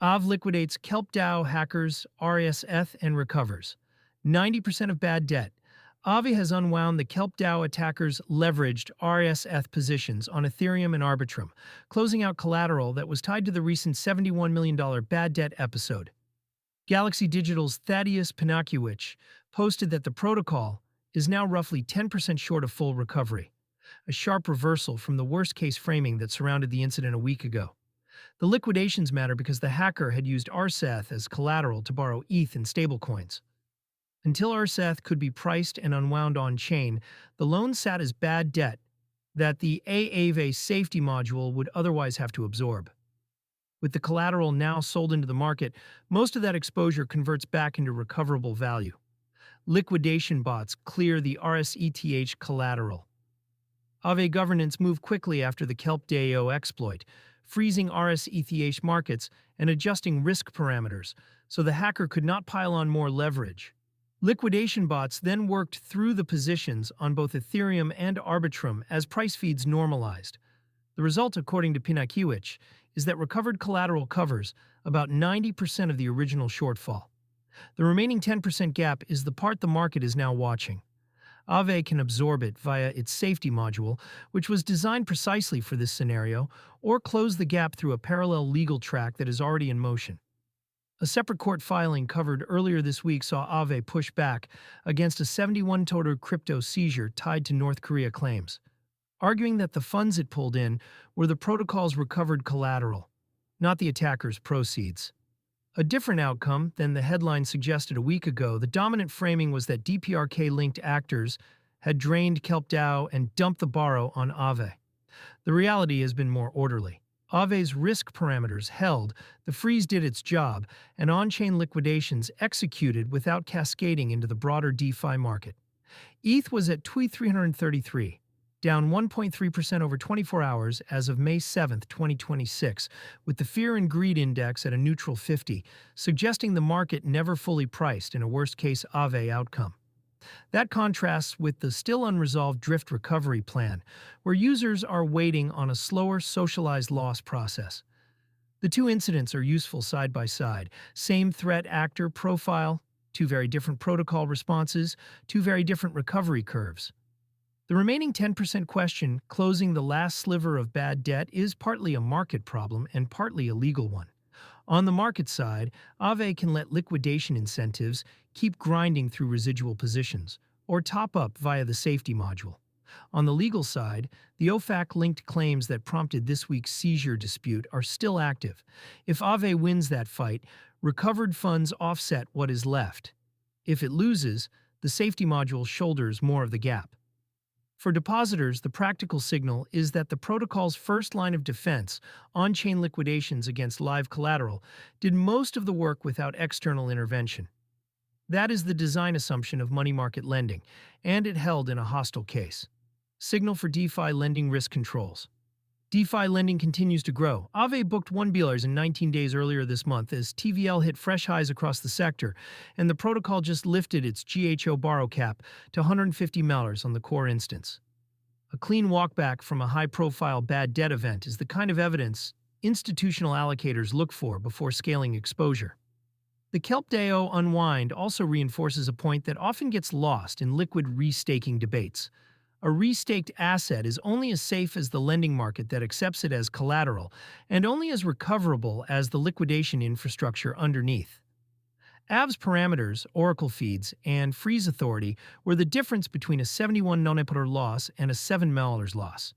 Aave liquidates KelpDAO hackers rsETH and recovers 90% of bad debt. Aave has unwound the KelpDAO attackers' leveraged rsETH positions on Ethereum and Arbitrum, closing out collateral that was tied to the recent $71 million bad debt episode. Galaxy Digital's Thaddeus Pinakiewicz posted that the protocol is now roughly 10% short of full recovery, a sharp reversal from the worst-case framing that surrounded the incident a week ago. The liquidations matter because the hacker had used rsETH as collateral to borrow ETH and stablecoins. Until rsETH could be priced and unwound on-chain, the loan sat as bad debt that the Aave safety module would otherwise have to absorb. With the collateral now sold into the market, most of that exposure converts back into recoverable value. Liquidation bots clear the rsETH collateral. Aave governance moved quickly after the KelpDAO exploit, freezing rsETH markets and adjusting risk parameters so the hacker could not pile on more leverage. Liquidation bots then worked through the positions on both Ethereum and Arbitrum as price feeds normalized. The result, according to Pinakiewicz, is that recovered collateral covers about 90% of the original shortfall. The remaining 10% gap is the part the market is now watching. Aave can absorb it via its safety module, which was designed precisely for this scenario, or close the gap through a parallel legal track that is already in motion. A separate court filing covered earlier this week saw Aave push back against a 71-total crypto seizure tied to North Korea claims, arguing that the funds it pulled in were the protocol's recovered collateral, not the attacker's proceeds. A different outcome than the headline suggested a week ago. The dominant framing was that DPRK-linked actors had drained KelpDAO and dumped the borrow on Aave. The reality has been more orderly. Aave's risk parameters held, the freeze did its job, and on-chain liquidations executed without cascading into the broader DeFi market. ETH was at $333, down 1.3% over 24 hours as of May 7, 2026, with the Fear and Greed Index at a neutral 50, suggesting the market never fully priced in a worst-case Aave outcome. That contrasts with the still unresolved drift recovery plan, where users are waiting on a slower socialized loss process. The two incidents are useful side by side. Same threat actor profile, two very different protocol responses, two very different recovery curves. The remaining 10% question, closing the last sliver of bad debt, is partly a market problem and partly a legal one. On the market side, Aave can let liquidation incentives keep grinding through residual positions, or top up via the safety module. On the legal side, the OFAC-linked claims that prompted this week's seizure dispute are still active. If Aave wins that fight, recovered funds offset what is left. If it loses, the safety module shoulders more of the gap. For depositors, the practical signal is that the protocol's first line of defense, on-chain liquidations against live collateral, did most of the work without external intervention. That is the design assumption of money market lending, and it held in a hostile case. Signal for DeFi lending risk controls. DeFi lending continues to grow. Aave booked $1 billion in 19 days earlier this month as TVL hit fresh highs across the sector, and the protocol just lifted its GHO borrow cap to $150 on the core instance. A clean walkback from a high-profile bad debt event is the kind of evidence institutional allocators look for before scaling exposure. The KelpDAO unwind also reinforces a point that often gets lost in liquid restaking debates. A restaked asset is only as safe as the lending market that accepts it as collateral, and only as recoverable as the liquidation infrastructure underneath. Aave's parameters, Oracle feeds, and freeze authority were the difference between a 71 non-epitor loss and a $7 loss.